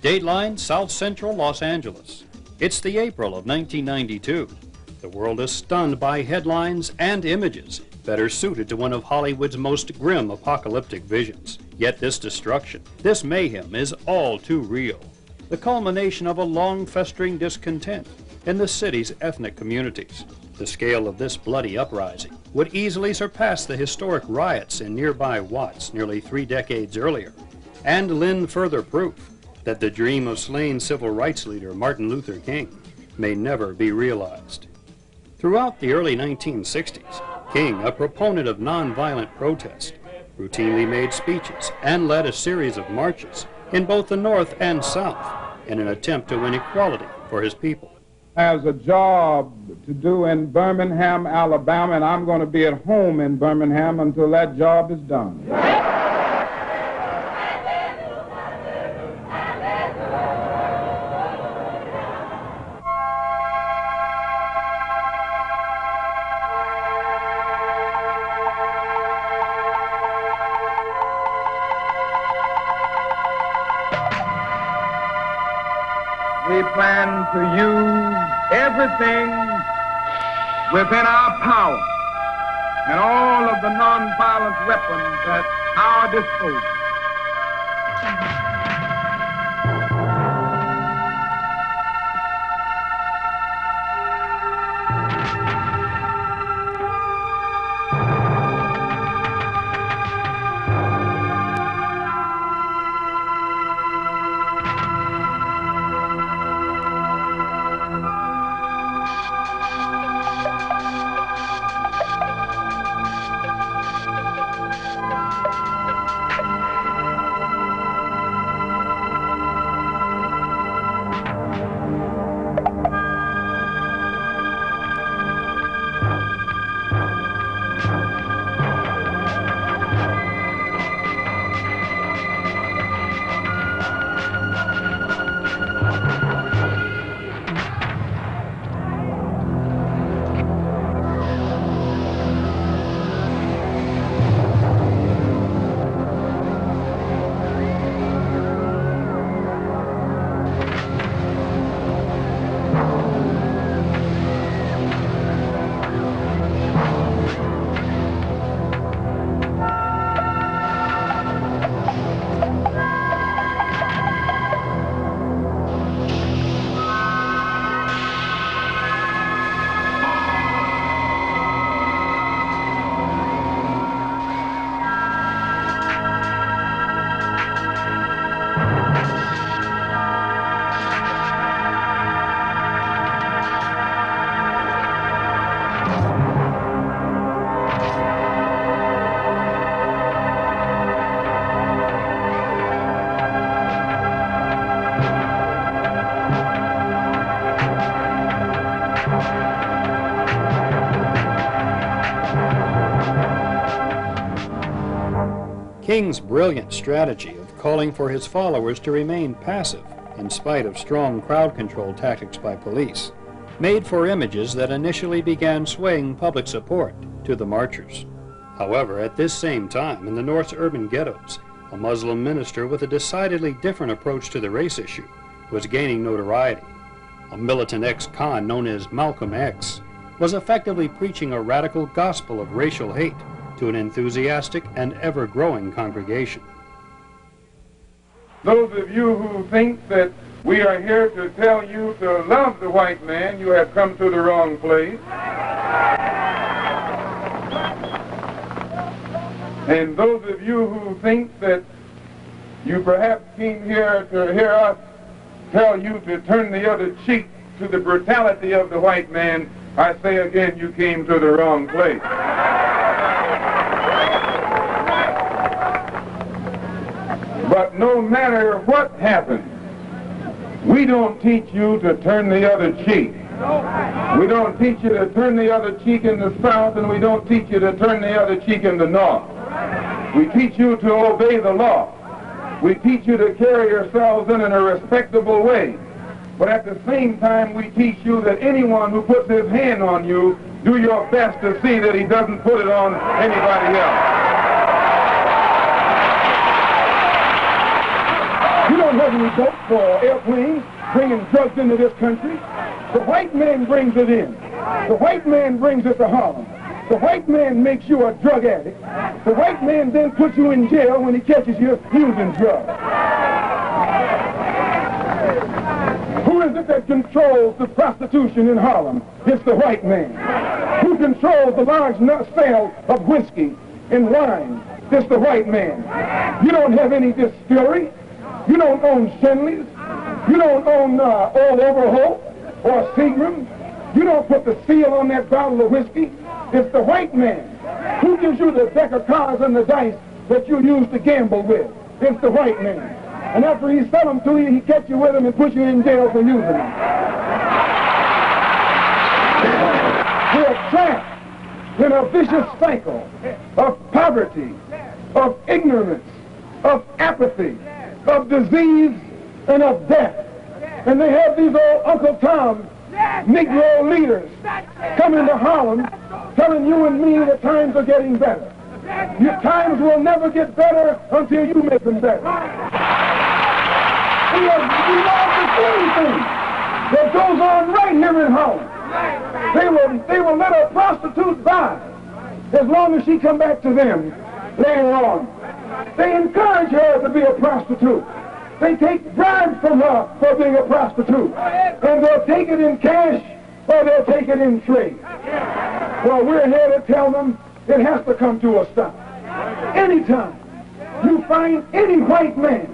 Dateline, South Central Los Angeles. It's the April of 1992. The world is stunned by headlines and images better suited to one of Hollywood's most grim apocalyptic visions. Yet this destruction, this mayhem is all too real. The culmination of a long festering discontent in the city's ethnic communities. The scale of this bloody uprising would easily surpass the historic riots in nearby Watts nearly 3 decades earlier, and lend further proof that the dream of slain civil rights leader Martin Luther King may never be realized. Throughout the early 1960s, King, a proponent of nonviolent protest, routinely made speeches and led a series of marches in both the North and South in an attempt to win equality for his people. Has a job to do in Birmingham, Alabama, and I'm going to be at home in Birmingham until that job is done. We plan to use everything within our power and all of the nonviolent weapons at our disposal. King's brilliant strategy of calling for his followers to remain passive in spite of strong crowd control tactics by police made for images that initially began swaying public support to the marchers. However, at this same time, in the North's urban ghettos, a Muslim minister with a decidedly different approach to the race issue was gaining notoriety. A militant ex-con known as Malcolm X was effectively preaching a radical gospel of racial hate to an enthusiastic and ever-growing congregation. Those of you who think that we are here to tell you to love the white man, you have come to the wrong place. And those of you who think that you perhaps came here to hear us tell you to turn the other cheek to the brutality of the white man, I say again, you came to the wrong place. But no matter what happens, we don't teach you to turn the other cheek. We don't teach you to turn the other cheek in the South, and we don't teach you to turn the other cheek in the North. We teach you to obey the law. We teach you to carry yourselves in a respectable way. But at the same time, we teach you that anyone who puts his hand on you, do your best to see that he doesn't put it on anybody else. You don't have any boats or airplanes bringing drugs into this country. The white man brings it in. The white man brings it to Harlem. The white man makes you a drug addict. The white man then puts you in jail when he catches you using drugs. Who is it that controls the prostitution in Harlem? It's the white man. Who controls the large sale of whiskey and wine? It's the white man. You don't have any distillery. You don't own Shenley's. You don't own Old Overholt or Seagram. You don't put the seal on that bottle of whiskey. It's the white man. Who gives you the deck of cards and the dice that you use to gamble with? It's the white man. And after he sell them to you, he catch you with them and put you in jail for using them. We're trapped in a vicious cycle of poverty, of ignorance, of apathy, of disease, and of death. And they have these old Uncle Tom Negro leaders coming to Harlem telling you and me that times are getting better. Your times will never get better until you make them better. We love the same thing that goes on right here in Harlem. They will let a prostitute die as long as she come back to them later on. They encourage her to be a prostitute. They take bribes from her for being a prostitute. And they'll take it in cash or they'll take it in trade. Well, we're here to tell them it has to come to a stop. Anytime you find any white man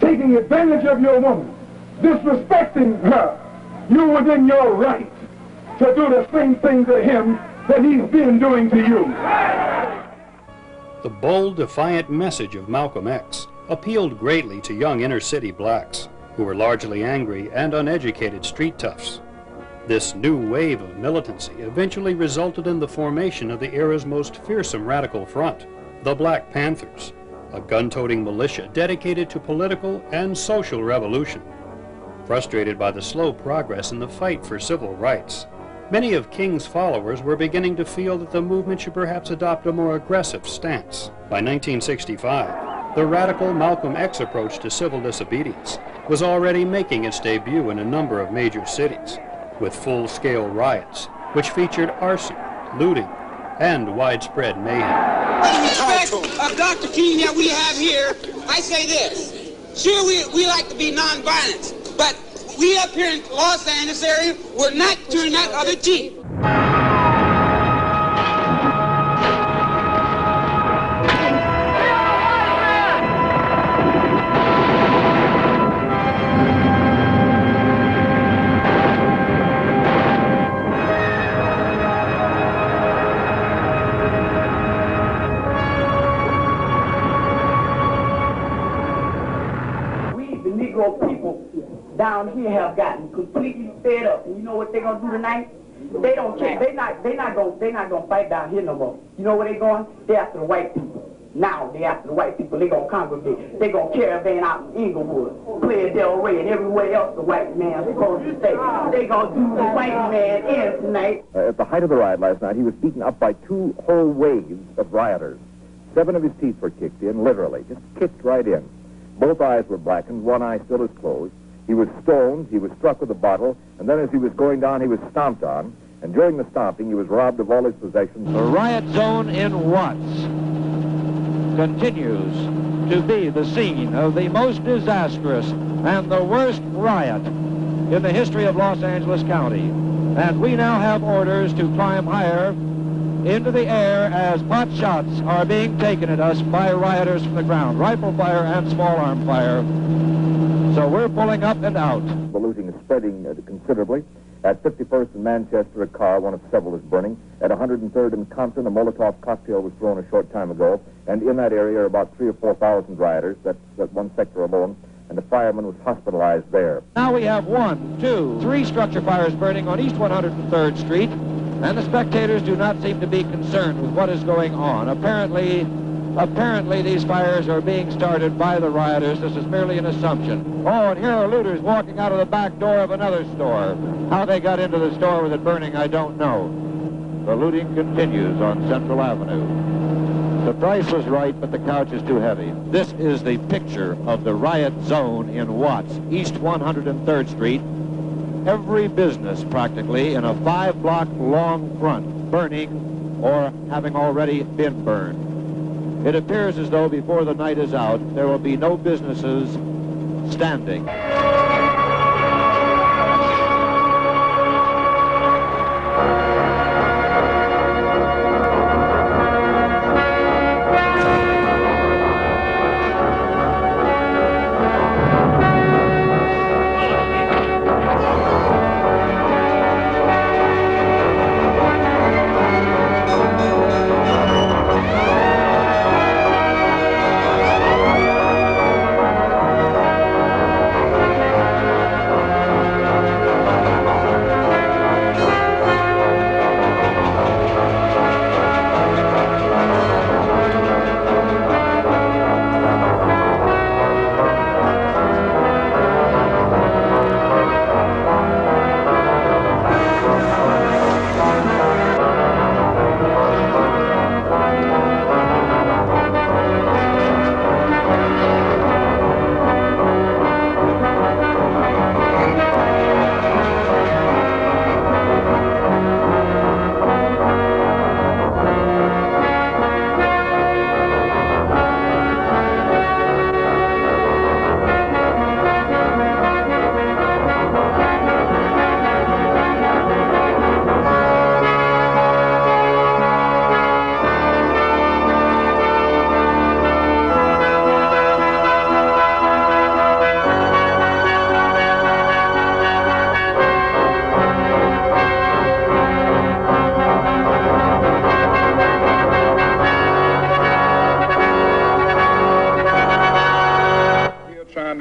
taking advantage of your woman, disrespecting her, you're within your right to do the same thing to him that he's been doing to you. The bold, defiant message of Malcolm X appealed greatly to young inner-city blacks who were largely angry and uneducated street toughs. This new wave of militancy eventually resulted in the formation of the era's most fearsome radical front, the Black Panthers, a gun-toting militia dedicated to political and social revolution. Frustrated by the slow progress in the fight for civil rights, many of King's followers were beginning to feel that the movement should perhaps adopt a more aggressive stance. By 1965, the radical Malcolm X approach to civil disobedience was already making its debut in a number of major cities, with full-scale riots, which featured arson, looting, and widespread mayhem. In respect of Dr. King that we have here, I say this. Sure, we like to be nonviolent, but we up here in Los Angeles area, we're not turning that other cheek. Down here have gotten completely fed up, and you know what they're gonna do tonight? They don't care. They're not gonna fight down here no more. You know where they're going? They're after the white people. Now they after the white people, they gonna congregate. They gonna caravan out in Inglewood, Playa del Rey, and everywhere else the white man's supposed to stay. They gonna do the white man in tonight. At the height of the riot last night, he was beaten up by 2 whole waves of rioters. 7 of his teeth were kicked in, literally, just kicked right in. Both eyes were blackened, one eye still is closed. He was stoned, he was struck with a bottle, and then as he was going down, he was stomped on. And during the stomping, he was robbed of all his possessions. The riot zone in Watts continues to be the scene of the most disastrous and the worst riot in the history of Los Angeles County. And we now have orders to climb higher into the air as pot shots are being taken at us by rioters from the ground, rifle fire and small arm fire. So we're pulling up and out. The looting is spreading considerably. At 51st and Manchester, a car, one of several, is burning. At 103rd and Compton, a Molotov cocktail was thrown a short time ago. And in that area are about 3,000 or 4,000 rioters. That's that one sector alone. And a fireman was hospitalized there. Now we have 1, 2, 3 structure fires burning on East 103rd Street. And the spectators do not seem to be concerned with what is going on. Apparently these fires are being started by the rioters. This is merely an assumption. Oh, and here are looters walking out of the back door of another store. How they got into the store with it burning, I don't know. The looting continues on Central Avenue. The price was right, but the couch is too heavy. This is the picture of the riot zone in Watts, East 103rd Street. Every business, practically, in a 5-block long front, burning or having already been burned. It appears as though before the night is out, there will be no businesses standing.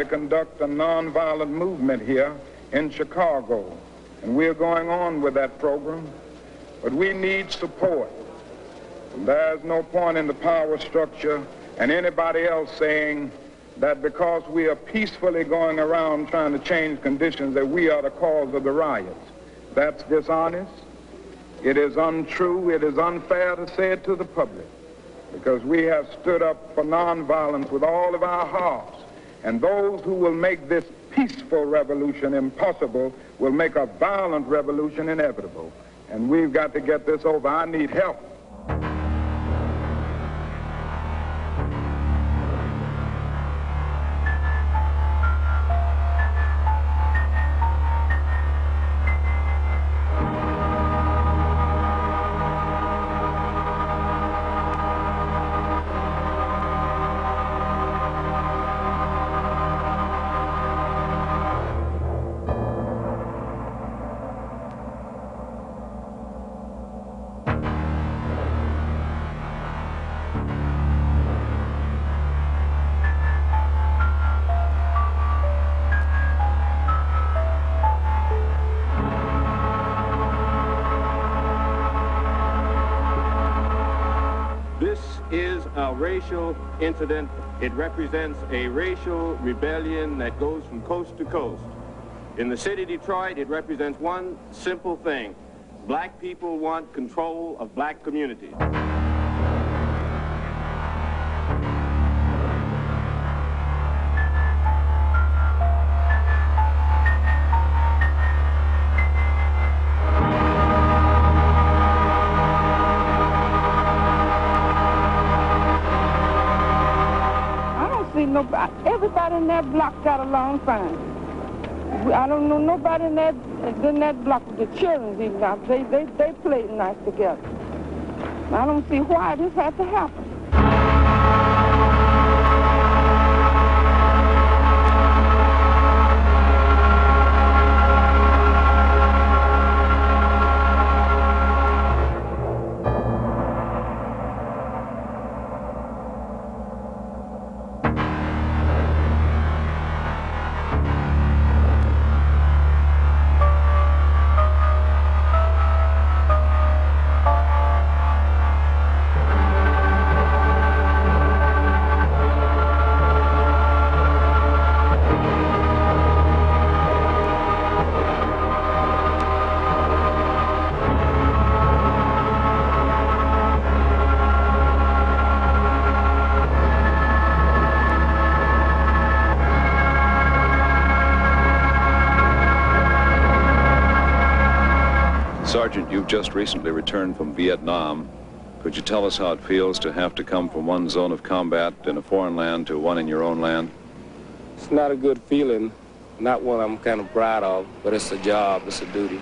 Conduct a nonviolent movement here in Chicago, and we're going on with that program, but we need support. And there's no point in the power structure and anybody else saying that because we are peacefully going around trying to change conditions that we are the cause of the riots. That's dishonest. It is untrue. It is unfair to say it to the public, because we have stood up for nonviolence with all of our hearts. And those who will make this peaceful revolution impossible will make a violent revolution inevitable. And we've got to get this over. I need help. a racial incident. It represents a racial rebellion that goes from coast to coast. In the city of Detroit, it represents one simple thing. Black people want control of black communities. Everybody in that block got along fine. I don't know nobody in that block. The children even not. They played nice together. I don't see why this had to happen. Sergeant, you've just recently returned from Vietnam. Could you tell us how it feels to have to come from one zone of combat in a foreign land to one in your own land? It's not a good feeling, not one I'm kind of proud of, but it's a job, it's a duty.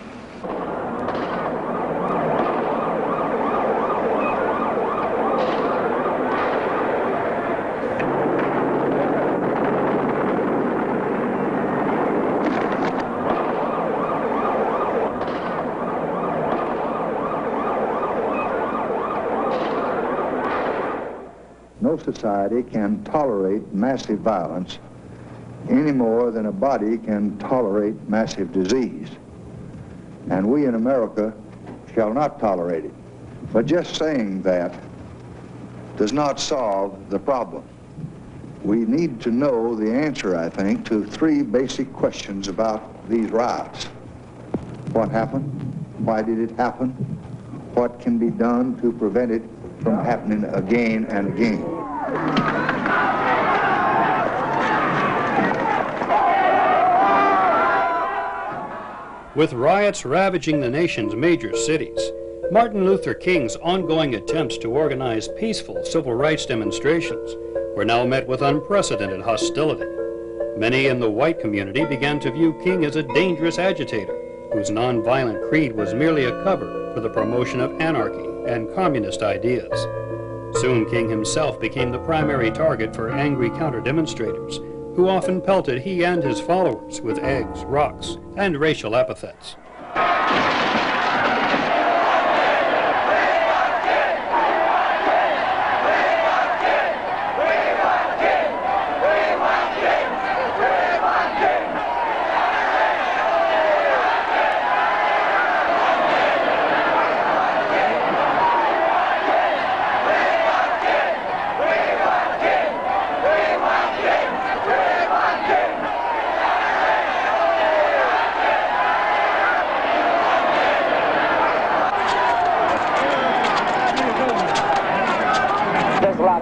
No society can tolerate massive violence any more than a body can tolerate massive disease. And we in America shall not tolerate it. But just saying that does not solve the problem. We need to know the answer, I think, to three basic questions about these riots. What happened? Why did it happen? What can be done to prevent it from happening again and again? With riots ravaging the nation's major cities, Martin Luther King's ongoing attempts to organize peaceful civil rights demonstrations were now met with unprecedented hostility. Many in the white community began to view King as a dangerous agitator whose nonviolent creed was merely a cover for the promotion of anarchy and communist ideas. Soon King himself became the primary target for angry counter-demonstrators, who often pelted he and his followers with eggs, rocks, and racial epithets.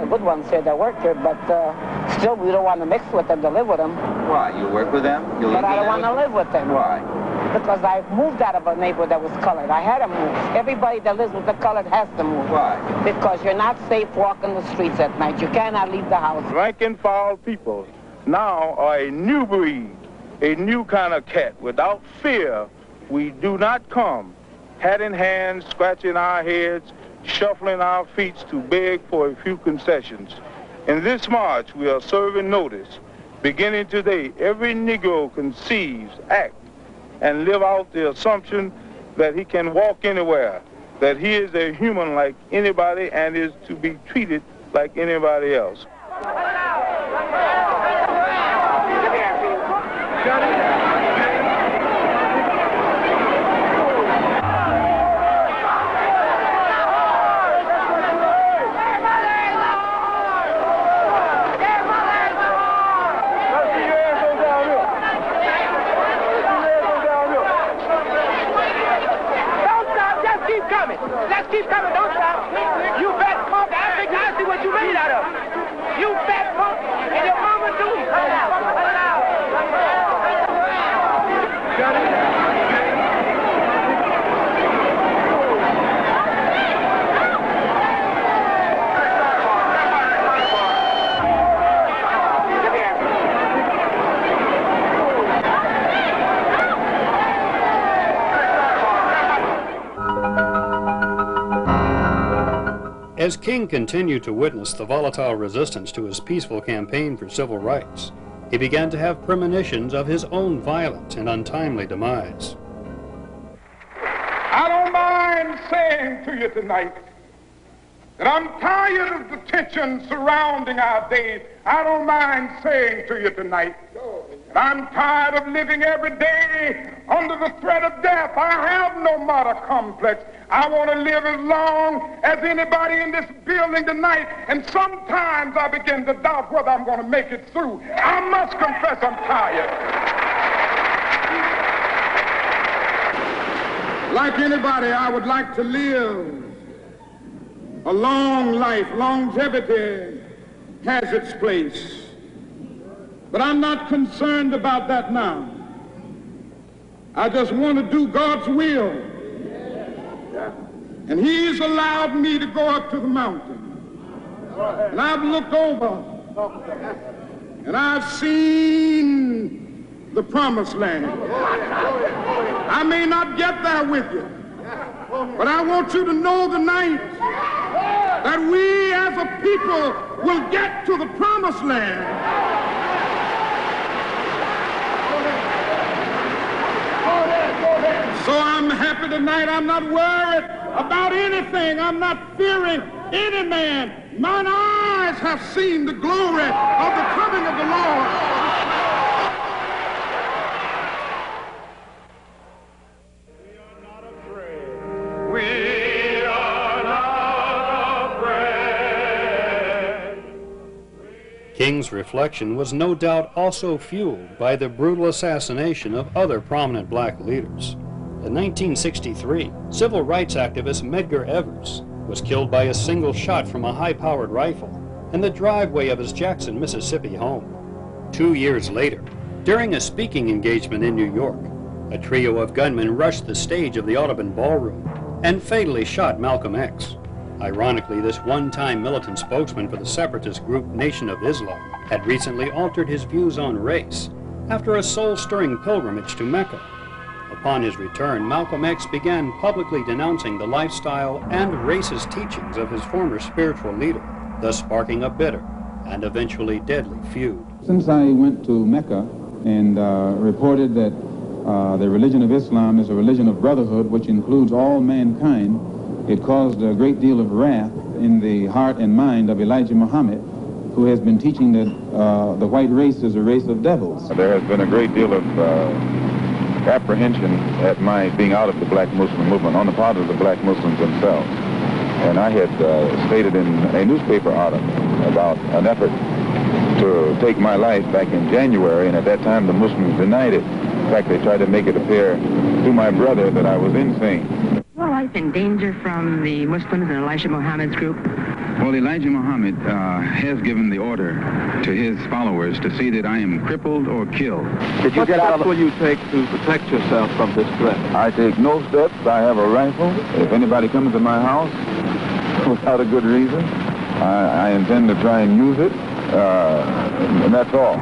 Good ones here that work here, but still we don't want to mix with them to live with them. Why? You work with them? But I don't want to live with them. Why? Because I moved out of a neighborhood that was colored. I had to move. Everybody that lives with the colored has to move. Why? Because you're not safe walking the streets at night. You cannot leave the house. Rank and file people now are a new breed, a new kind of cat. Without fear, we do not come, hat in hand, scratching our heads, shuffling our feet to beg for a few concessions. In this march, we are serving notice. Beginning today, every Negro conceives, act, and live out the assumption that he can walk anywhere, that he is a human like anybody and is to be treated like anybody else. Let's keep coming, don't stop. You fat punk, I see what you made out of. You fat punk, and your mama too. Cut it out. Cut it out. Got it. As King continued to witness the volatile resistance to his peaceful campaign for civil rights, he began to have premonitions of his own violent and untimely demise. I don't mind saying to you tonight that I'm tired of the tension surrounding our day. I don't mind saying to you tonight that I'm tired of living every day under the threat of death. I have no martyr complex. I want to live as long as anybody in this building tonight, and sometimes I begin to doubt whether I'm going to make it through. I must confess I'm tired. Like anybody, I would like to live a long life. Longevity has its place. But I'm not concerned about that now. I just want to do God's will. And he's allowed me to go up to the mountain. And I've looked over and I've seen the promised land. I may not get there with you, but I want you to know tonight that we as a people will get to the promised land. So I'm happy tonight. I'm not worried about anything. I'm not fearing any man. Mine eyes have seen the glory of the coming of the Lord. We are not afraid. We are not afraid. King's reflection was no doubt also fueled by the brutal assassination of other prominent black leaders. In 1963, civil rights activist Medgar Evers was killed by a single shot from a high-powered rifle in the driveway of his Jackson, Mississippi home. 2 years later, during a speaking engagement in New York, a trio of gunmen rushed the stage of the Audubon Ballroom and fatally shot Malcolm X. Ironically, this one-time militant spokesman for the separatist group Nation of Islam had recently altered his views on race after a soul-stirring pilgrimage to Mecca. Upon his return, Malcolm X began publicly denouncing the lifestyle and racist teachings of his former spiritual leader, thus sparking a bitter and eventually deadly feud. Since I went to Mecca and reported that the religion of Islam is a religion of brotherhood which includes all mankind, it caused a great deal of wrath in the heart and mind of Elijah Muhammad, who has been teaching that the white race is a race of devils. There has been a great deal of apprehension at my being out of the black Muslim movement on the part of the black Muslims themselves. And I had stated in a newspaper article about an effort to take my life back in January, and at that time the Muslims denied it. In fact, they tried to make it appear to my brother that I was insane. Your life in danger from the Muslims and Elijah Muhammad's group? Well, Elijah Muhammad has given the order to his followers to see that I am crippled or killed. Did you What steps will you take to protect yourself from this threat? I take no steps. I have a rifle. If anybody comes to my house without a good reason, I intend to try and use it, and that's all.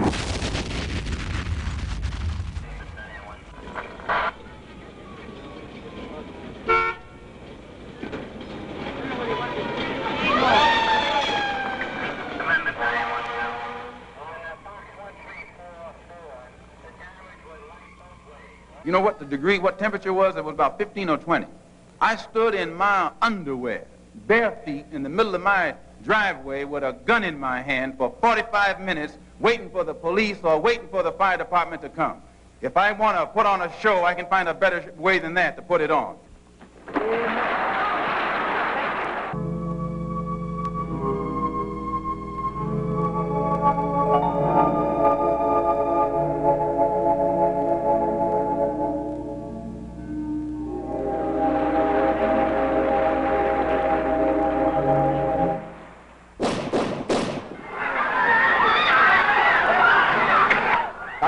You know what the degree, what temperature was? It was about 15 or 20. I stood in my underwear, bare feet, in the middle of my driveway with a gun in my hand for 45 minutes, waiting for the police or waiting for the fire department to come. If I want to put on a show, I can find a better way than that to put it on.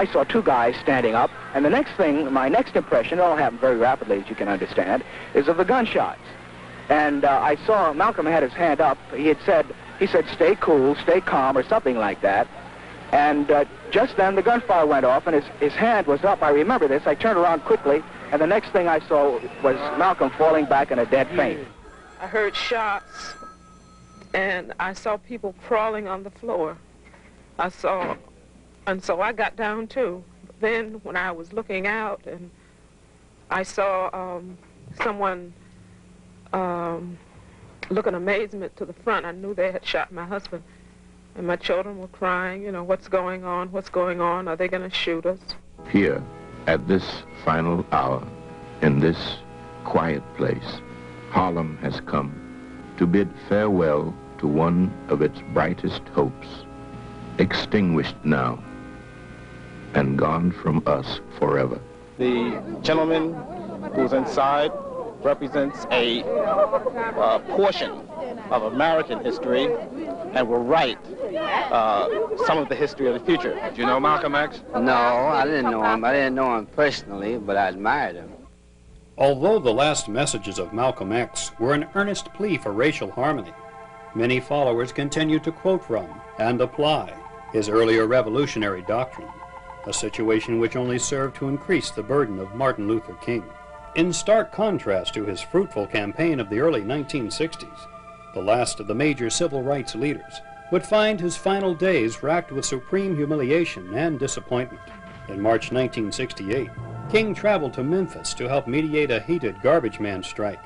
I saw two guys standing up, and the next thing, my next impression, it all happened very rapidly, as you can understand, is of the gunshots. And I saw Malcolm had his hand up. He said, stay cool, stay calm, or something like that. And just then the gunfire went off, and his hand was up. I remember this. I turned around quickly, and the next thing I saw was Malcolm falling back in a dead faint. I heard shots, and I saw people crawling on the floor. And so I got down too. Then when I was looking out, and I saw someone look in amazement to the front, I knew they had shot my husband. And my children were crying, you know, what's going on? What's going on? Are they going to shoot us? Here, at this final hour, in this quiet place, Harlem has come to bid farewell to one of its brightest hopes, extinguished now and gone from us forever. The gentleman who's inside represents a portion of American history and will write some of the history of the future. Did you know Malcolm X? No, I didn't know him. I didn't know him personally, but I admired him. Although the last messages of Malcolm X were an earnest plea for racial harmony, many followers continued to quote from and apply his earlier revolutionary doctrine, a situation which only served to increase the burden of Martin Luther King. In stark contrast to his fruitful campaign of the early 1960s, the last of the major civil rights leaders would find his final days racked with supreme humiliation and disappointment. In March 1968, King traveled to Memphis to help mediate a heated garbage man strike,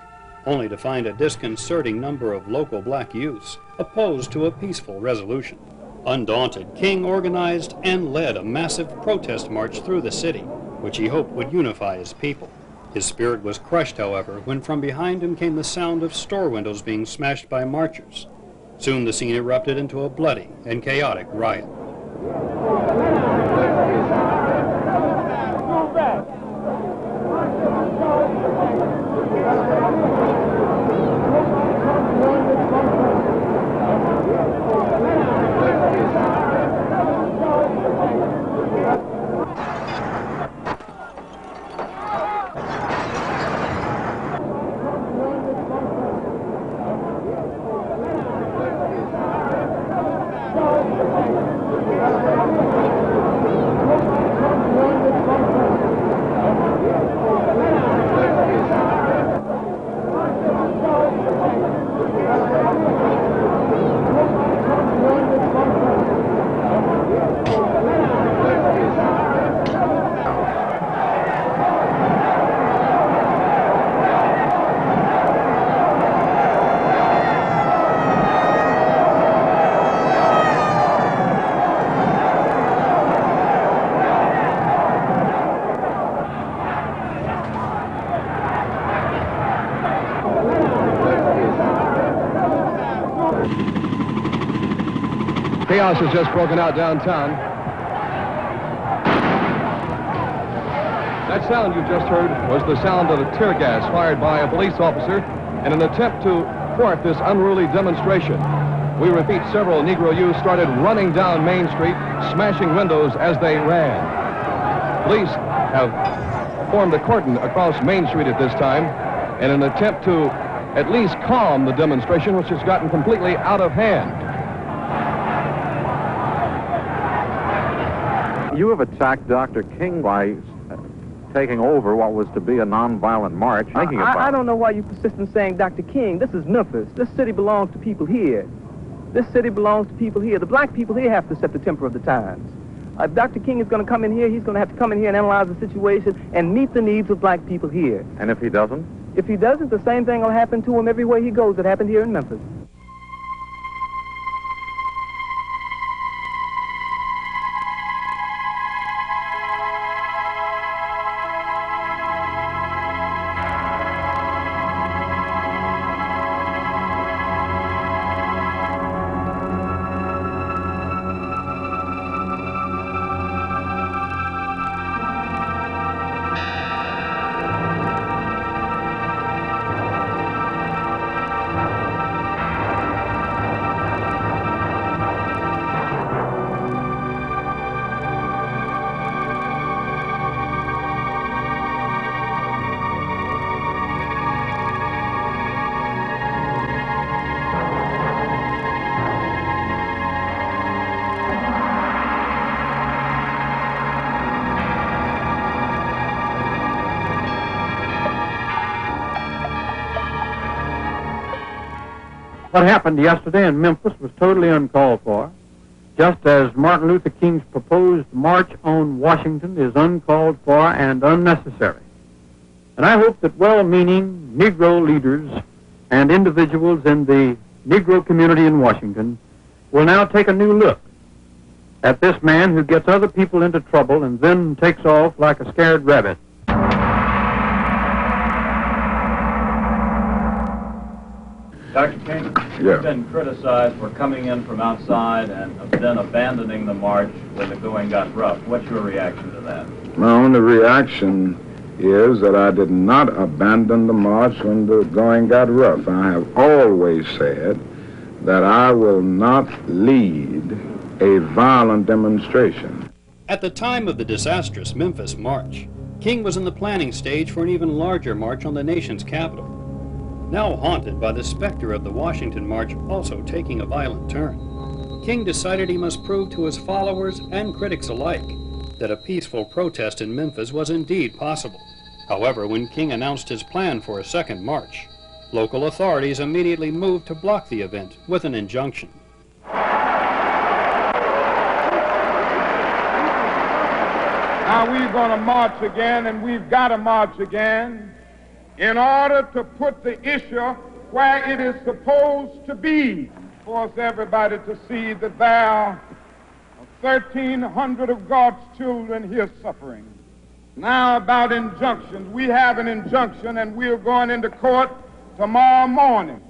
only to find a disconcerting number of local black youths opposed to a peaceful resolution. Undaunted, King organized and led a massive protest march through the city, which he hoped would unify his people. His spirit was crushed, however, when from behind him came the sound of store windows being smashed by marchers. Soon the scene erupted into a bloody and chaotic riot. Chaos has just broken out downtown. That sound you just heard was the sound of a tear gas fired by a police officer in an attempt to thwart this unruly demonstration. We repeat, several Negro youths started running down Main Street, smashing windows as they ran. Police have formed a cordon across Main Street at this time in an attempt to at least calm the demonstration, which has gotten completely out of hand. You have attacked Dr. King by taking over what was to be a nonviolent march. I don't know why you persist in saying Dr. King. This is Memphis. This city belongs to people here. This city belongs to people here. The black people here have to set the temper of the times. If Dr. King is going to come in here, he's going to have to come in here and analyze the situation and meet the needs of black people here. And if he doesn't? If he doesn't, the same thing will happen to him everywhere he goes that happened here in Memphis. What happened yesterday in Memphis was totally uncalled for, just as Martin Luther King's proposed march on Washington is uncalled for and unnecessary. And I hope that well-meaning Negro leaders and individuals in the Negro community in Washington will now take a new look at this man who gets other people into trouble and then takes off like a scared rabbit. Dr. King, you've been criticized for coming in from outside and then abandoning the march when the going got rough. What's your reaction to that? My only reaction is that I did not abandon the march when the going got rough. I have always said that I will not lead a violent demonstration. At the time of the disastrous Memphis March, King was in the planning stage for an even larger march on the nation's capital. Now haunted by the specter of the Washington March also taking a violent turn, King decided he must prove to his followers and critics alike that a peaceful protest in Memphis was indeed possible. However, when King announced his plan for a second march, local authorities immediately moved to block the event with an injunction. Now we're going to march again, and we've got to march again in order to put the issue where it is supposed to be. Force everybody to see that there are 1,300 of God's children here suffering. Now about injunctions. We have an injunction, and we're going into court tomorrow morning.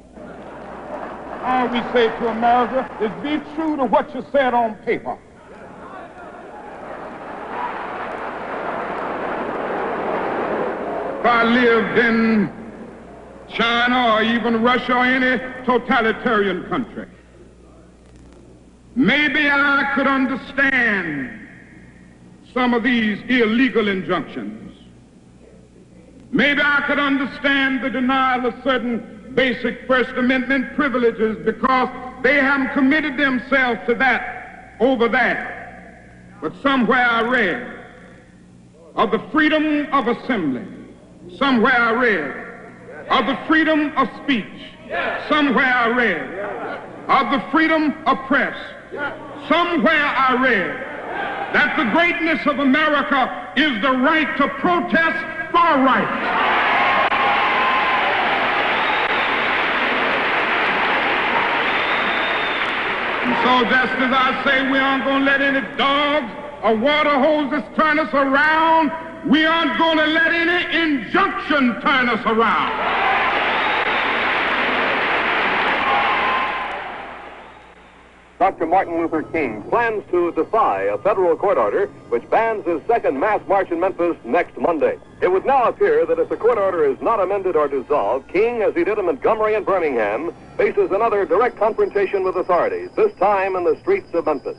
All we say to America is be true to what you said on paper. If I lived in China or even Russia or any totalitarian country, maybe I could understand some of these illegal injunctions. Maybe I could understand the denial of certain basic First Amendment privileges because they haven't committed themselves to that over that. But somewhere I read of the freedom of assembly. Somewhere I read of the freedom of speech. Somewhere I read of the freedom of press. Somewhere I read that the greatness of America is the right to protest for rights. And so just as I say we aren't going to let any dogs or water hoses turn us around, we aren't going to let any injunction turn us around. Dr. Martin Luther King plans to defy a federal court order which bans his second mass march in Memphis next Monday. It would now appear that if the court order is not amended or dissolved, King, as he did in Montgomery and Birmingham, faces another direct confrontation with authorities, this time in the streets of Memphis.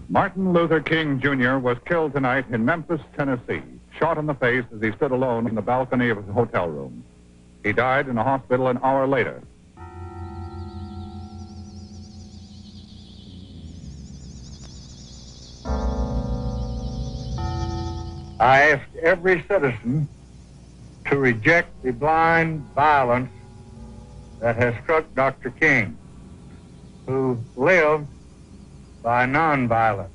Martin Luther King, Jr. was killed tonight in Memphis, Tennessee, shot in the face as he stood alone in the balcony of his hotel room. He died in a hospital an hour later. I ask every citizen to reject the blind violence that has struck Dr. King, who lived by nonviolence.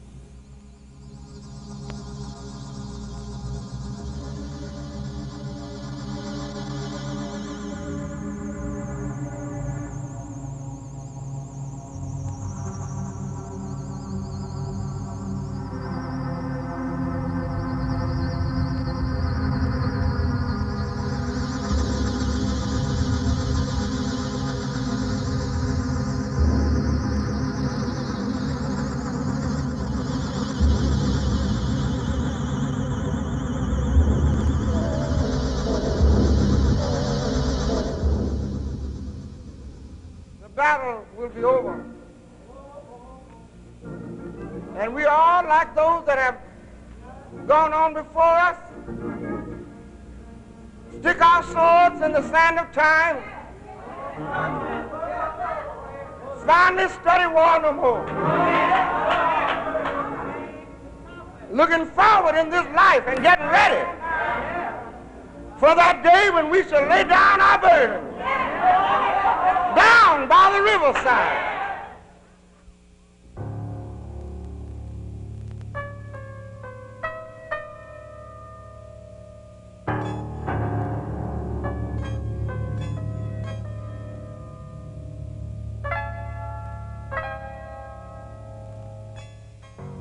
Battle will be over. And we all, like those that have gone on before us, stick our swords in the sand of time, finally study war no more. Looking forward in this life and getting ready for that day when we shall lay down our burdens down by the riverside.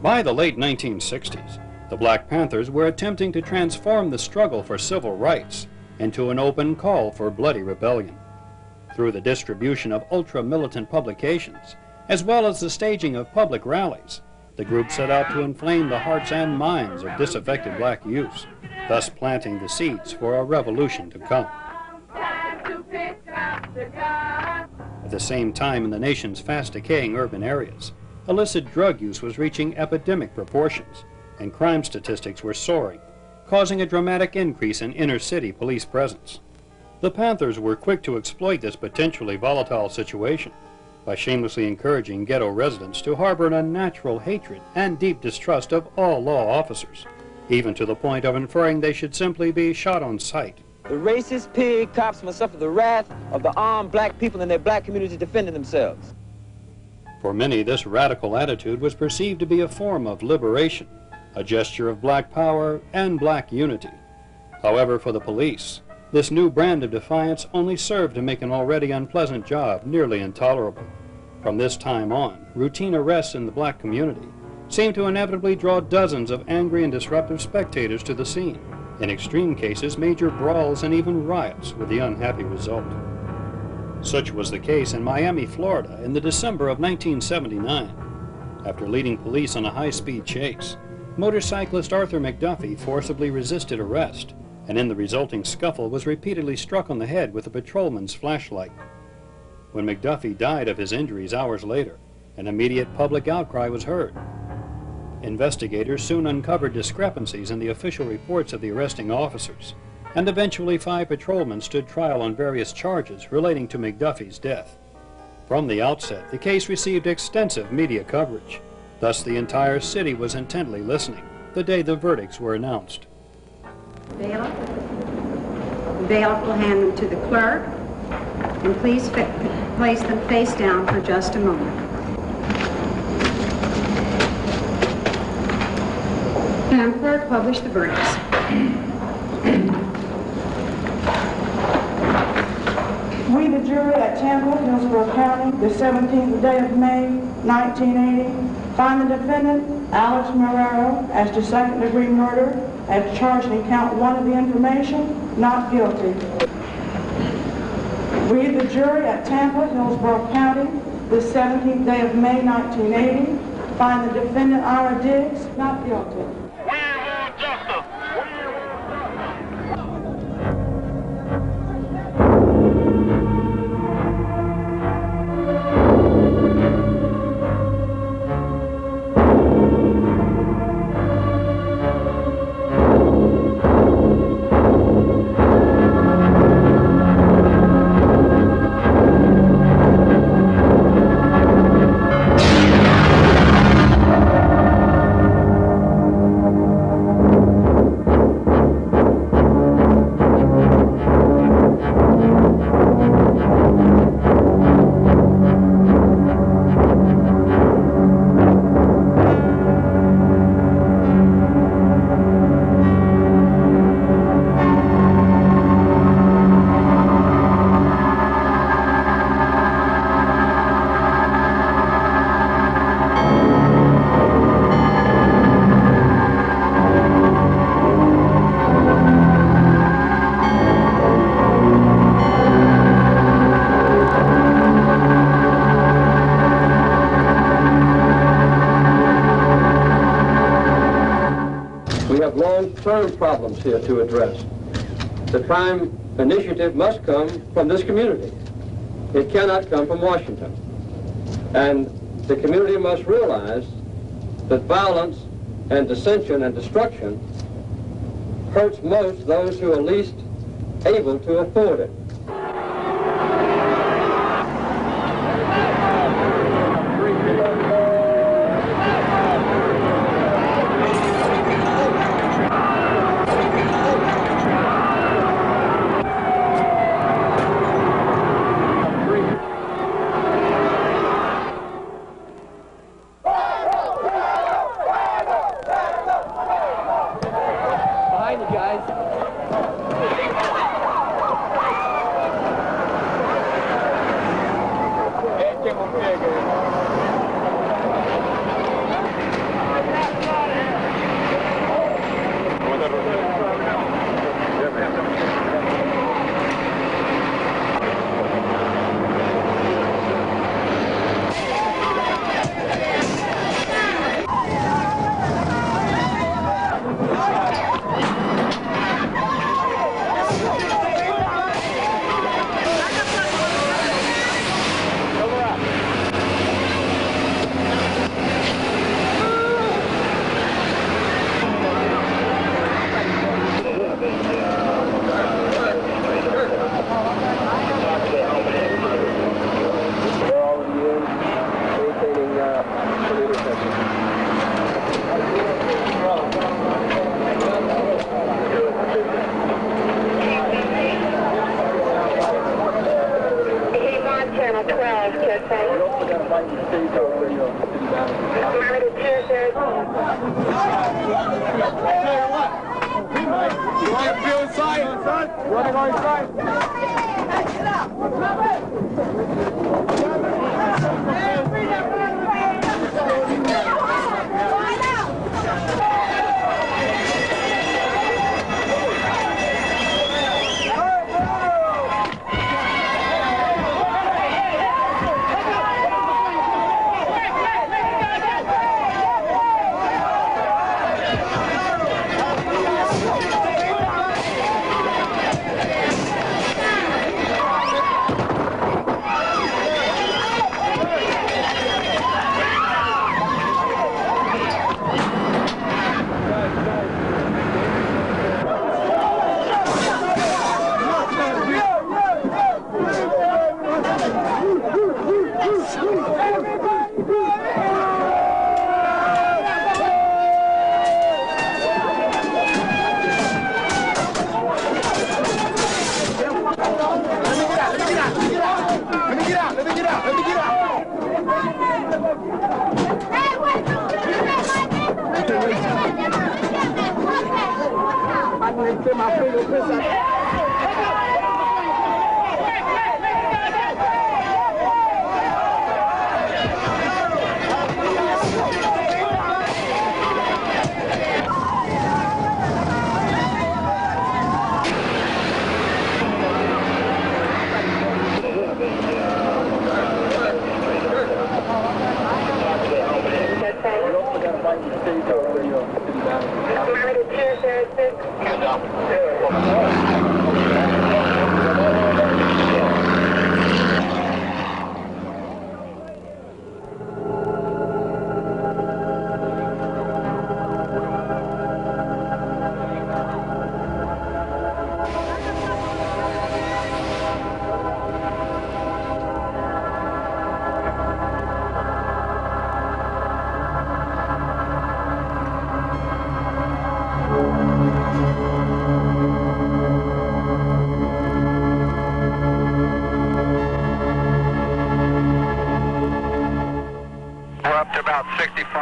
By the late 1960s, the Black Panthers were attempting to transform the struggle for civil rights into an open call for bloody rebellion. Through the distribution of ultra-militant publications, as well as the staging of public rallies, the group set out to inflame the hearts and minds of disaffected black youths, thus planting the seeds for a revolution to come. At the same time, in the nation's fast-decaying urban areas, illicit drug use was reaching epidemic proportions, and crime statistics were soaring, causing a dramatic increase in inner-city police presence. The Panthers were quick to exploit this potentially volatile situation by shamelessly encouraging ghetto residents to harbor an unnatural hatred and deep distrust of all law officers, even to the point of inferring they should simply be shot on sight. The racist pig cops must suffer the wrath of the armed black people in their black communities defending themselves. For many, this radical attitude was perceived to be a form of liberation, a gesture of black power and black unity. However, for the police, this new brand of defiance only served to make an already unpleasant job nearly intolerable. From this time on, routine arrests in the black community seemed to inevitably draw dozens of angry and disruptive spectators to the scene. In extreme cases, major brawls and even riots were the unhappy result. Such was the case in Miami, Florida, in the December of 1979. After leading police on a high-speed chase, motorcyclist Arthur McDuffie forcibly resisted arrest, and in the resulting scuffle was repeatedly struck on the head with a patrolman's flashlight. When McDuffie died of his injuries hours later, an immediate public outcry was heard. Investigators soon uncovered discrepancies in the official reports of the arresting officers, and eventually 5 patrolmen stood trial on various charges relating to McDuffie's death. From the outset, the case received extensive media coverage. Thus, the entire city was intently listening the day the verdicts were announced. Bailiff. The bailiff will hand them to the clerk, and please place them face down for just a moment. Madam Clerk, publish the verdicts. We, the jury at Tampa, Hillsborough County, the 17th day of May, 1980, find the defendant, Alex Marrero, as to second-degree murder, as charged in count 1 of the information, not guilty. We, the jury at Tampa, Hillsborough County, the 17th day of May, 1980, find the defendant, Ira Diggs, not guilty. Long-term problems here to address. The crime initiative must come from this community. It cannot come from Washington. And the community must realize that violence and dissension and destruction hurts most those who are least able to afford it.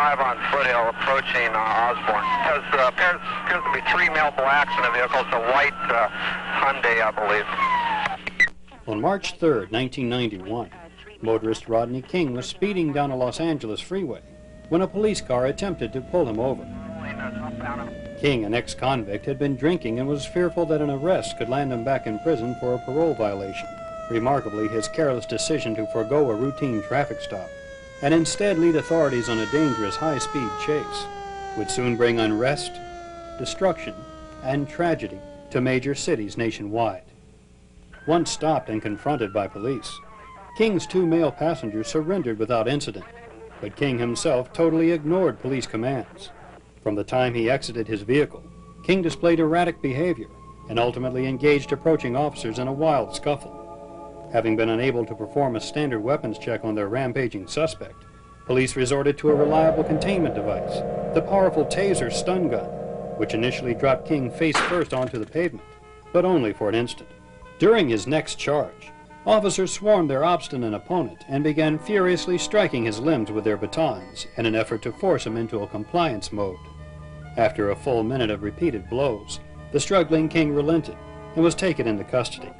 On Foothill approaching Osborne. There appears to be 3 male blacks in the vehicle. It's a white Hyundai, I believe. On March 3rd, 1991, motorist Rodney King was speeding down a Los Angeles freeway when a police car attempted to pull him over. King, an ex-convict, had been drinking and was fearful that an arrest could land him back in prison for a parole violation. Remarkably, his careless decision to forego a routine traffic stop and instead lead authorities on a dangerous high-speed chase would soon bring unrest, destruction, and tragedy to major cities nationwide. Once stopped and confronted by police, King's 2 male passengers surrendered without incident, but King himself totally ignored police commands. From the time he exited his vehicle, King displayed erratic behavior and ultimately engaged approaching officers in a wild scuffle. Having been unable to perform a standard weapons check on their rampaging suspect, police resorted to a reliable containment device, the powerful taser stun gun, which initially dropped King face first onto the pavement, but only for an instant. During his next charge, officers swarmed their obstinate opponent and began furiously striking his limbs with their batons in an effort to force him into a compliance mode. After a full minute of repeated blows, the struggling King relented and was taken into custody.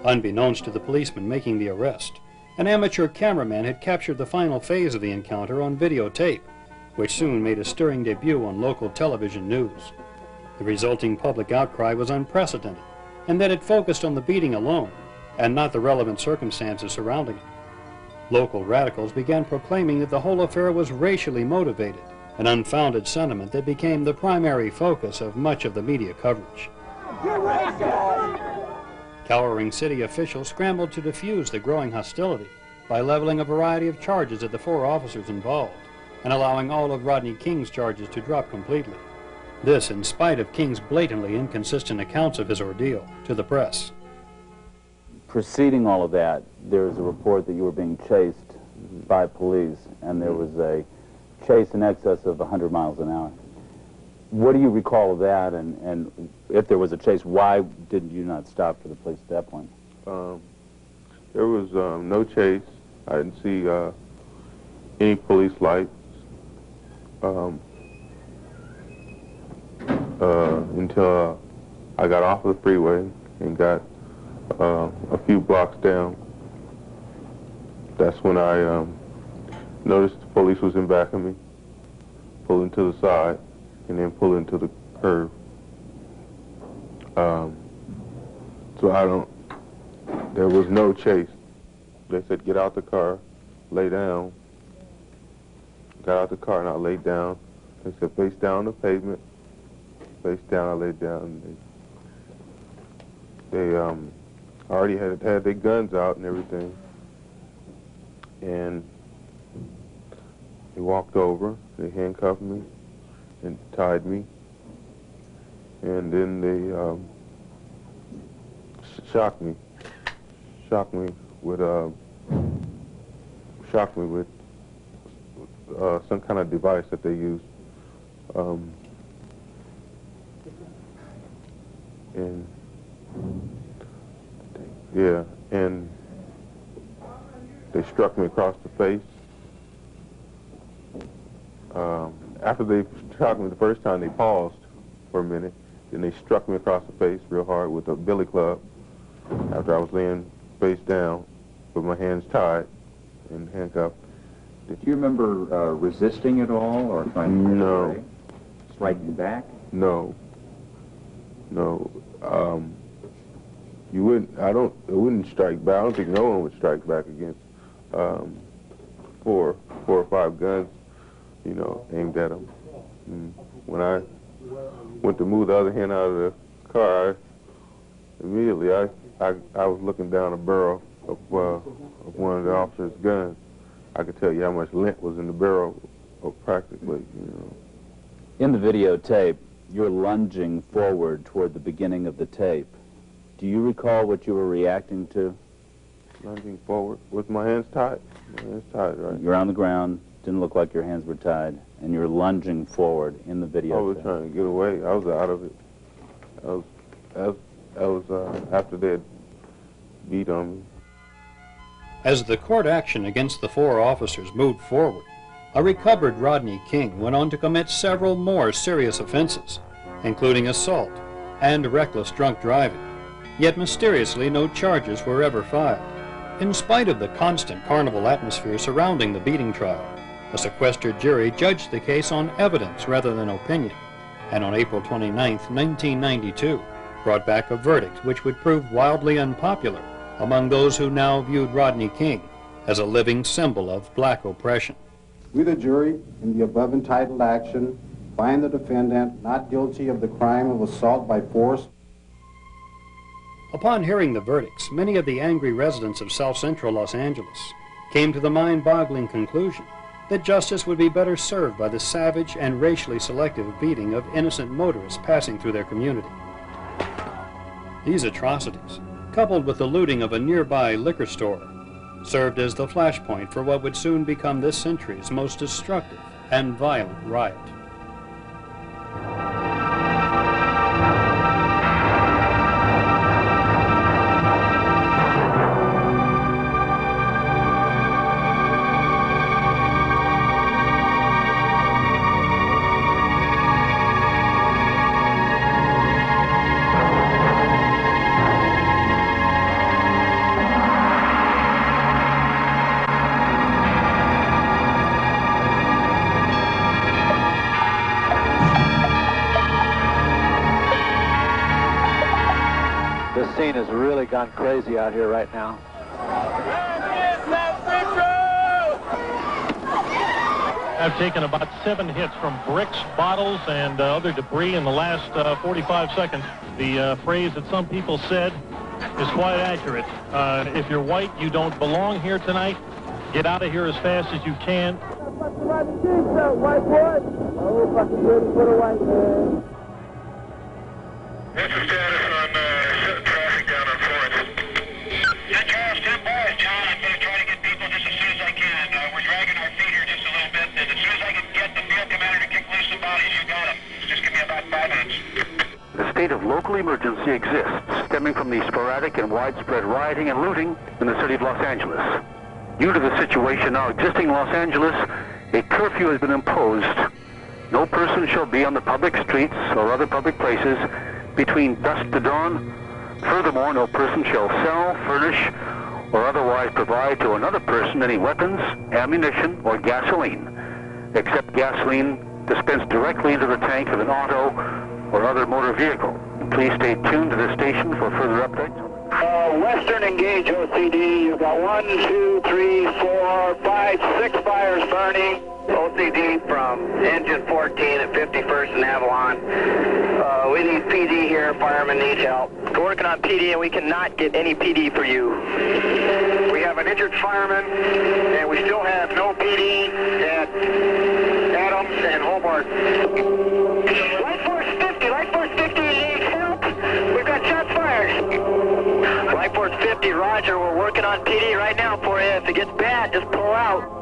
Unbeknownst to the policeman making the arrest, an amateur cameraman had captured the final phase of the encounter on videotape, which soon made a stirring debut on local television news. The resulting public outcry was unprecedented, and that it focused on the beating alone, and not the relevant circumstances surrounding it. Local radicals began proclaiming that the whole affair was racially motivated, an unfounded sentiment that became the primary focus of much of the media coverage. Cowering city officials scrambled to defuse the growing hostility by leveling a variety of charges at the 4 officers involved and allowing all of Rodney King's charges to drop completely. This in spite of King's blatantly inconsistent accounts of his ordeal to the press. Preceding all of that, there was a report that you were being chased by police, and there was a chase in excess of 100 miles an hour. What do you recall of that, and if there was a chase, why did you not stop for the police at that point? There was no chase. I didn't see any police lights. until I got off of the freeway and got a few blocks down. That's when I noticed the police was in back of me, pulling to the side, and then pulling to the curb. So there was no chase. They said, get out the car, lay down. Got out the car and I laid down. They said, face down on the pavement. Face down, I laid down. They already had their guns out and everything. And they walked over, they handcuffed me and tied me. And then they shocked me with some kind of device that they use. And they struck me across the face. After they struck me the first time, they paused for a minute. Then they struck me across the face real hard with a billy club after I was laying face down with my hands tied and handcuffed. Do you remember resisting at all or trying to get away? Striking back? No. You wouldn't. It wouldn't strike back. I don't think no one would strike back against four or five guns, aimed at them. When I went to move the other hand out of the car, immediately I was looking down the barrel of one of the officer's guns. I could tell you how much lint was in the barrel, practically. In the videotape, you're lunging forward toward the beginning of the tape. Do you recall what you were reacting to? Lunging forward with my hands tied. My hands tied, right? You're on the ground, didn't look like your hands were tied, and you're lunging forward in the videotape. I was trying to get away. I was out of it. I was after they had beat on me. As the court action against the four officers moved forward, a recovered Rodney King went on to commit several more serious offenses, including assault and reckless drunk driving. Yet mysteriously, no charges were ever filed. In spite of the constant carnival atmosphere surrounding the beating trial, a sequestered jury judged the case on evidence rather than opinion, and on April 29, 1992, brought back a verdict which would prove wildly unpopular among those who now viewed Rodney King as a living symbol of black oppression. We, the jury, in the above entitled action, find the defendant not guilty of the crime of assault by force. Upon hearing the verdicts, many of the angry residents of South Central Los Angeles came to the mind-boggling conclusion that justice would be better served by the savage and racially selective beating of innocent motorists passing through their community. These atrocities, coupled with the looting of a nearby liquor store, served as the flashpoint for what would soon become this century's most destructive and violent riot. Has really gone crazy out here right now. I've taken about 7 hits from bricks, bottles, and other debris in the last 45 seconds. The phrase that some people said is quite accurate. If you're white, you don't belong here tonight. Get out of here as fast as you can. White boy. Oh, fucking ready for the white man. What's the status on traffic down on Florence? Yeah, Charles, 10 boys, John. I'm going to try to get people just as soon as I can. We're dragging our feet here just a little bit, and as soon as I can get the field commander to kick loose some bodies, you got them. Just give me about 5 minutes. The state of local emergency exists, stemming from the sporadic and widespread rioting and looting in the city of Los Angeles. Due to the situation now existing in Los Angeles, a curfew has been imposed person shall be on the public streets or other public places between dusk to dawn. Furthermore, no person shall sell, furnish, or otherwise provide to another person any weapons, ammunition, or gasoline, except gasoline dispensed directly into the tank of an auto or other motor vehicle. Please stay tuned to this station for further updates. Western engage OCD. You've got 1, 2, 3, 4, 5, 6 fires burning. OCD from engine 14 at 51st and Avalon. We need PD here. Firemen need help. We're working on PD and we cannot get any PD for you. We have an injured fireman and we still have no PD at Adams and Hobart. Light Force 50, Light Force 50 needs help. We've got shots fired. Light Force 50, roger. We're working on PD right now for you. If it gets bad, just pull out.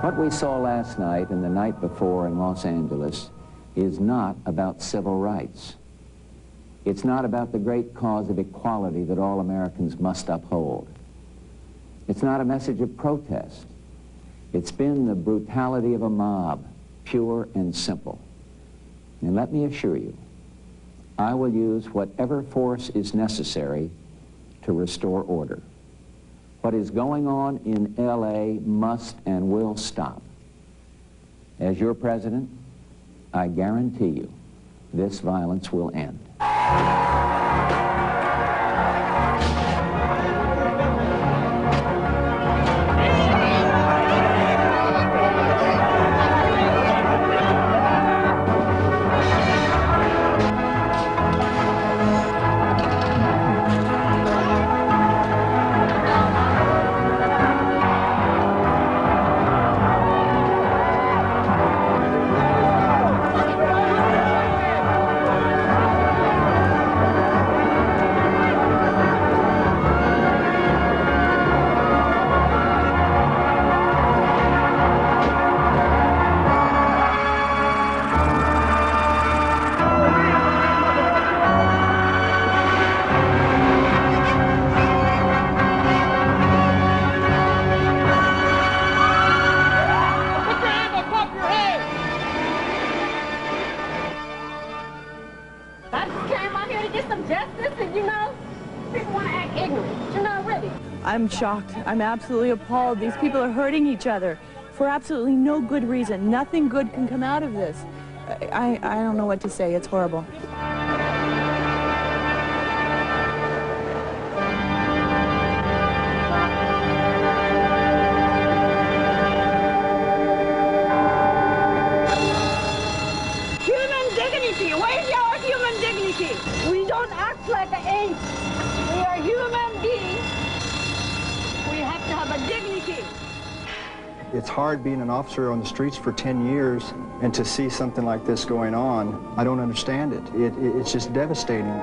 What we saw last night and the night before in Los Angeles is not about civil rights. It's not about the great cause of equality that all Americans must uphold. It's not a message of protest. It's been the brutality of a mob, pure and simple. And let me assure you, I will use whatever force is necessary to restore order. What is going on in L.A. must and will stop. As your president, I guarantee you, this violence will end. I'm shocked. I'm absolutely appalled. These people are hurting each other for absolutely no good reason. Nothing good can come out of this. I don't know what to say. It's horrible. It's hard being an officer on the streets for 10 years and to see something like this going on. I don't understand it. It's just devastating.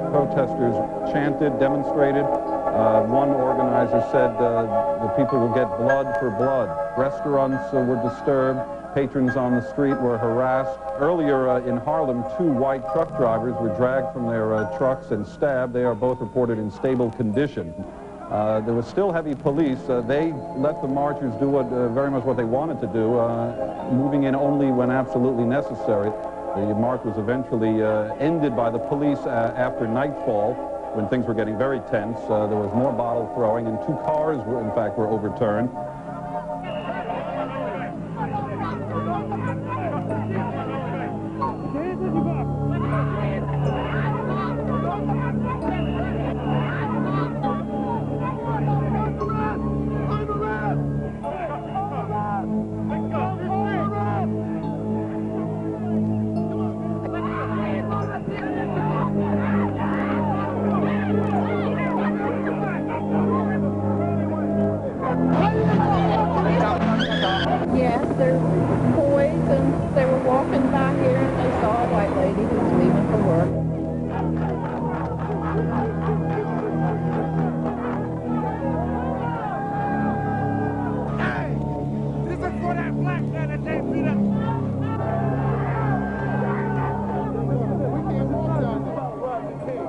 Protesters chanted, demonstrated. One organizer said the people will get blood for blood. Restaurants were disturbed. Patrons on the street were harassed. Earlier in Harlem, 2 white truck drivers were dragged from their trucks and stabbed. They are both reported in stable condition. There was still heavy police. They let the marchers do very much what they wanted to do, moving in only when absolutely necessary. The march was eventually ended by the police after nightfall, when things were getting very tense. There was more bottle throwing, and 2 cars, in fact, were overturned. Yes, they're boys, and they were walking by here, and they saw a white lady who was leaving for work. Hey, this is for that black man that they beat up. We can't walk down about Rodney King.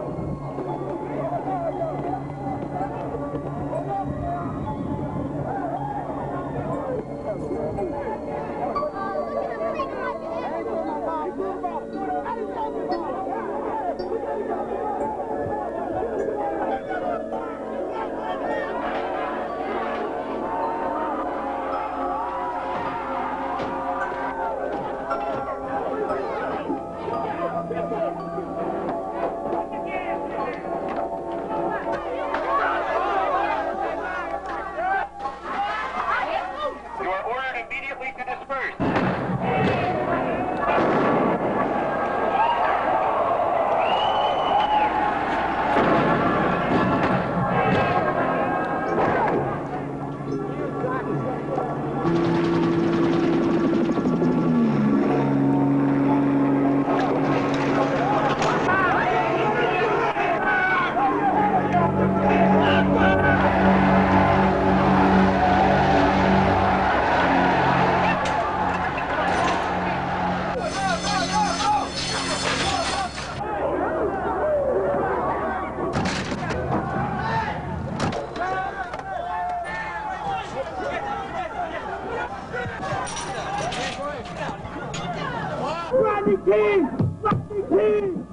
Rodney King! Rodney King!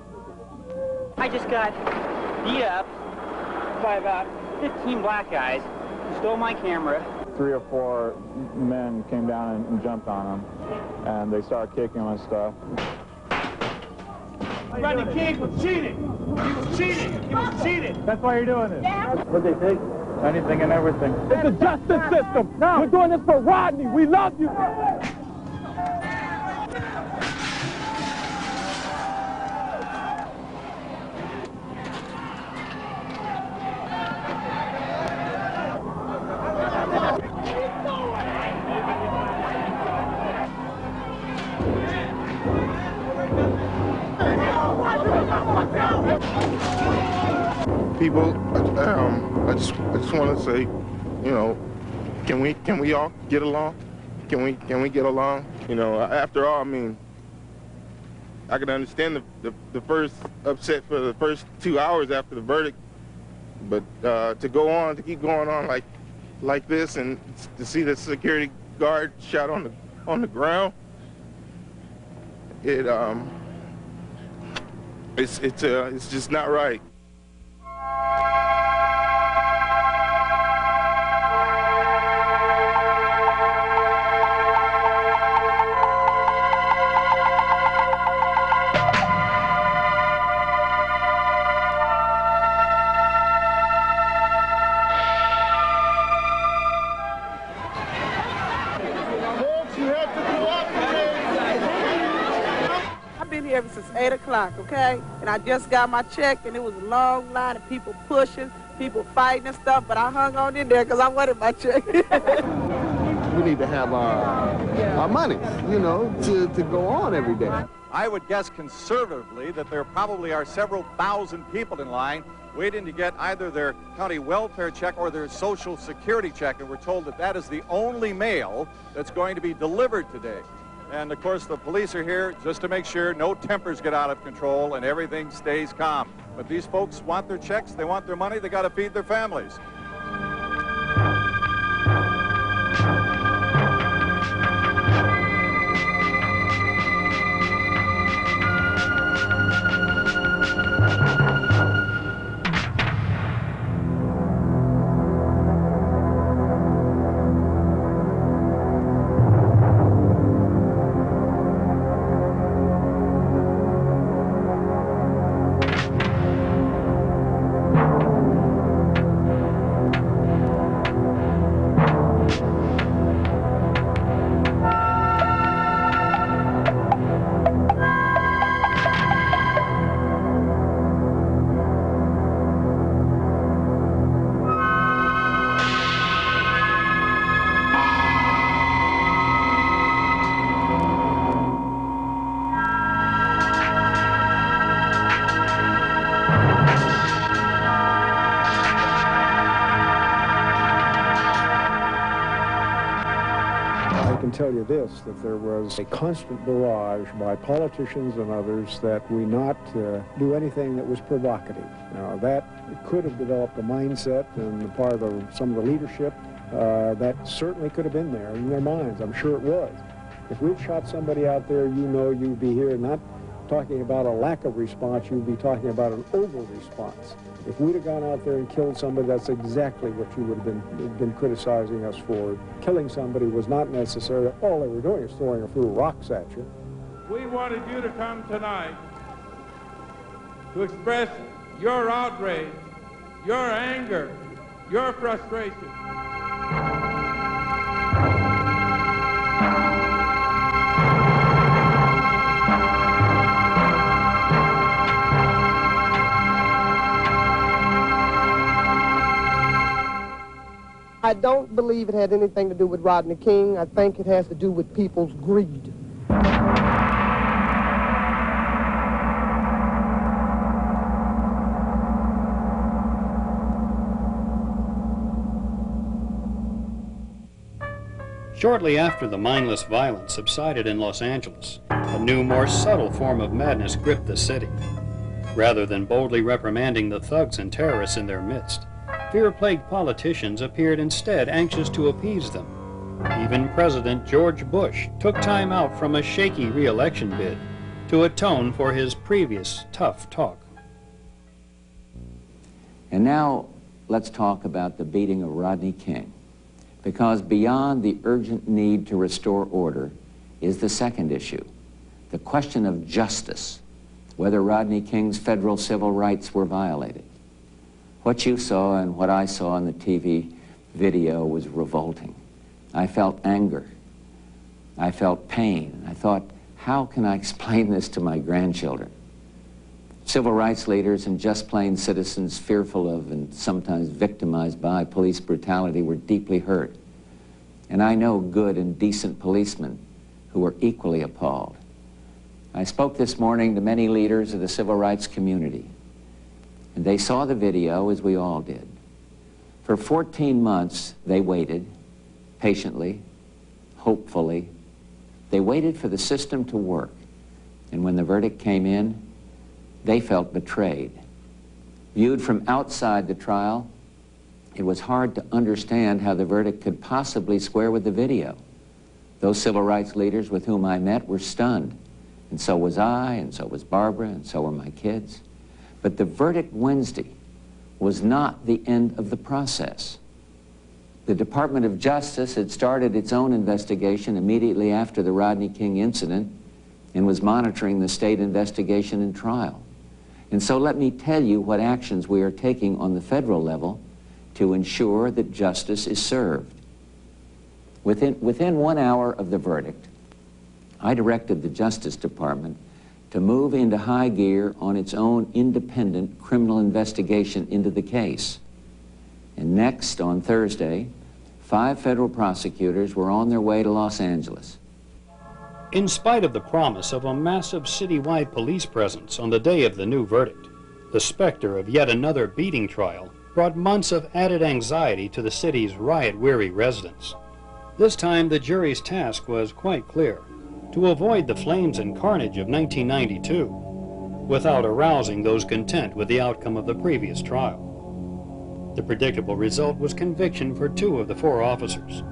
I just got beat up by about 15 black guys who stole my camera, 3 or 4 men came down and jumped on him, and they started kicking him and stuff. Rodney King was cheating. He was cheating. He was cheating. That's why you're doing this. What they think? Anything and everything. It's a justice system. No. We're doing this for Rodney. We love you. People, I just want to say, you know, can we all get along? Can we get along? You know, after all, I mean, I can understand the first upset for the first 2 hours after the verdict, but to keep going on like this, and to see the security guard shot on the ground, it's just not right. Ever since 8 o'clock, okay? And I just got my check, and it was a long line of people pushing, people fighting and stuff, but I hung on in there because I wanted my check. We need to have our money, you know, to go on every day. I would guess conservatively that there probably are several thousand people in line waiting to get either their county welfare check or their Social Security check, and we're told that that is the only mail that's going to be delivered today. And of course the police are here just to make sure no tempers get out of control and everything stays calm. But these folks want their checks, they want their money, they got to feed their families. Tell you this, that there was a constant barrage by politicians and others that we not do anything that was provocative. Now, that could have developed a mindset on the part of some of the leadership that certainly could have been there in their minds. I'm sure it was. If we'd shot somebody out there, you know you'd be here not talking about a lack of response, you'd be talking about an over-response. If we'd have gone out there and killed somebody, that's exactly what you would have been criticizing us for. Killing somebody was not necessary. All they were doing is throwing a few rocks at you. We wanted you to come tonight to express your outrage, your anger, your frustration. I don't believe it had anything to do with Rodney King. I think it has to do with people's greed. Shortly after the mindless violence subsided in Los Angeles, a new, more subtle form of madness gripped the city. Rather than boldly reprimanding the thugs and terrorists in their midst, fear-plagued politicians appeared instead anxious to appease them. Even President George Bush took time out from a shaky re-election bid to atone for his previous tough talk. And now let's talk about the beating of Rodney King. because beyond the urgent need to restore order is the second issue, the question of justice, whether Rodney King's federal civil rights were violated. What you saw and what I saw on the TV video was revolting. I felt anger. I felt pain. I thought, how can I explain this to my grandchildren? Civil rights leaders and just plain citizens fearful of and sometimes victimized by police brutality were deeply hurt. And I know good and decent policemen who were equally appalled. I spoke this morning to many leaders of the civil rights community, and they saw the video as we all did. For 14 months, they waited, patiently, hopefully. They waited for the system to work, and when the verdict came in, they felt betrayed. Viewed from outside the trial, it was hard to understand how the verdict could possibly square with the video. Those civil rights leaders with whom I met were stunned, and so was I, and so was Barbara, and so were my kids. But the verdict Wednesday was not the end of the process. The Department of Justice had started its own investigation immediately after the Rodney King incident and was monitoring the state investigation and trial. And so let me tell you what actions we are taking on the federal level to ensure that justice is served. Within 1 hour of the verdict, I directed the Justice Department to move into high gear on its own independent criminal investigation into the case. And next, on Thursday, 5 federal prosecutors were on their way to Los Angeles. In spite of the promise of a massive citywide police presence on the day of the new verdict, the specter of yet another beating trial brought months of added anxiety to the city's riot-weary residents. This time, the jury's task was quite clear: to avoid the flames and carnage of 1992 without arousing those content with the outcome of the previous trial. The predictable result was conviction for 2 of the 4 officers,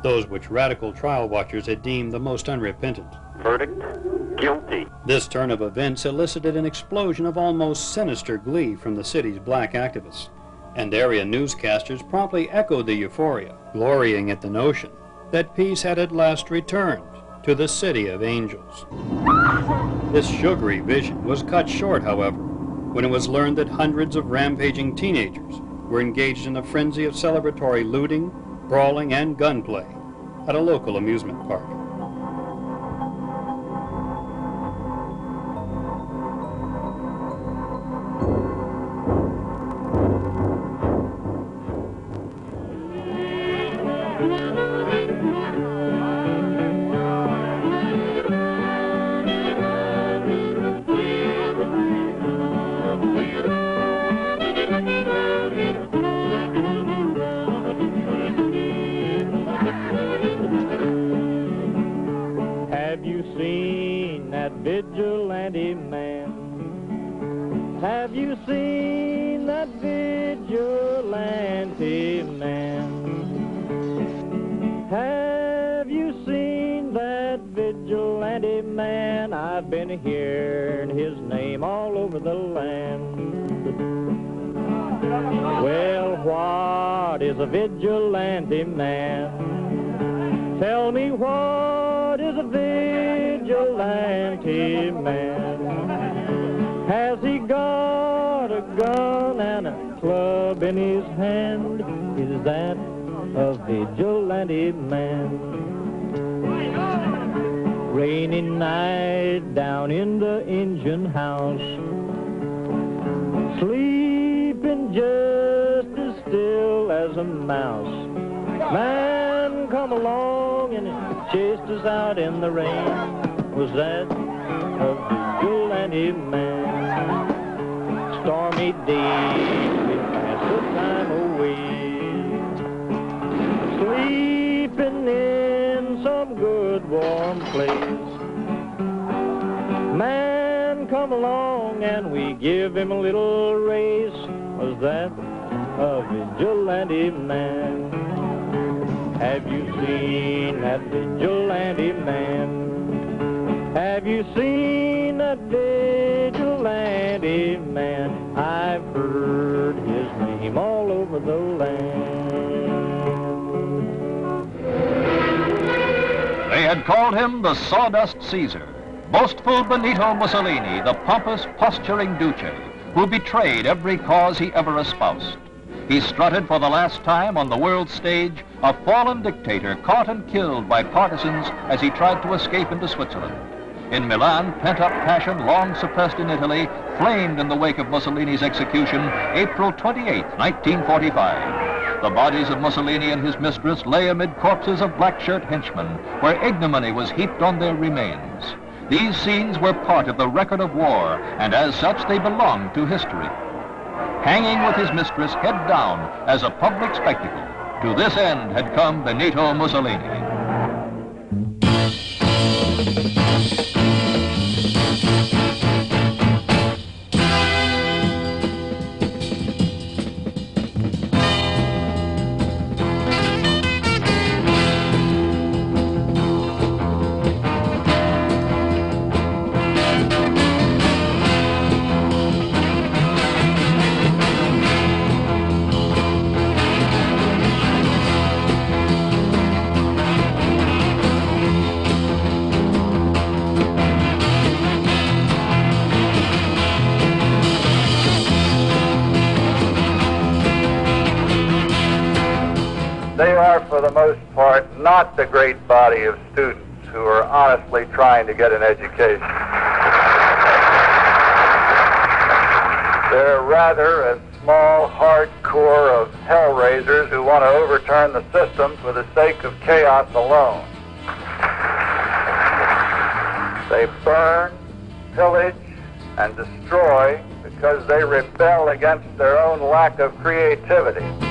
those which radical trial watchers had deemed the most unrepentant. Verdict, guilty. This turn of events elicited an explosion of almost sinister glee from the city's black activists, and area newscasters promptly echoed the euphoria, glorying at the notion that peace had at last returned to the City of Angels. This sugary vision was cut short, however, when it was learned that hundreds of rampaging teenagers were engaged in a frenzy of celebratory looting, brawling, and gunplay at a local amusement park. Vigilante man. Have you seen that vigilante man? Have you seen that vigilante man? I've been hearing his name all over the land. Well, what is a vigilante man? Tell me, what is a vigilante man? Has he got a gun and a club in his hand? Is that a vigilante man? Rainy night down in the engine house, sleeping just as still as a mouse. Man come along and chased us out in the rain. Was that a vigilante man? Stormy days we pass the time away, sleeping in some good warm place. Man come along and we give him a little race. Was that a vigilante man? Have you seen that vigilante man? Have you seen that vigilante man? I've heard his name all over the land. called him the Sawdust Caesar. Boastful Benito Mussolini, the pompous, posturing Duce, who betrayed every cause he ever espoused. He strutted for the last time on the world stage, a fallen dictator caught and killed by partisans as he tried to escape into Switzerland. In Milan, pent-up passion, long suppressed in Italy, flamed in the wake of Mussolini's execution, April 28, 1945. The bodies of Mussolini and his mistress lay amid corpses of black-shirt henchmen, where ignominy was heaped on their remains. These scenes were part of the record of war, and as such they belonged to history. Hanging with his mistress head down as a public spectacle, to this end had come Benito Mussolini. They are, for the most part, not the great body of students who are honestly trying to get an education. They're rather a small, hard core of hellraisers who want to overturn the system for the sake of chaos alone. They burn, pillage, and destroy because they rebel against their own lack of creativity.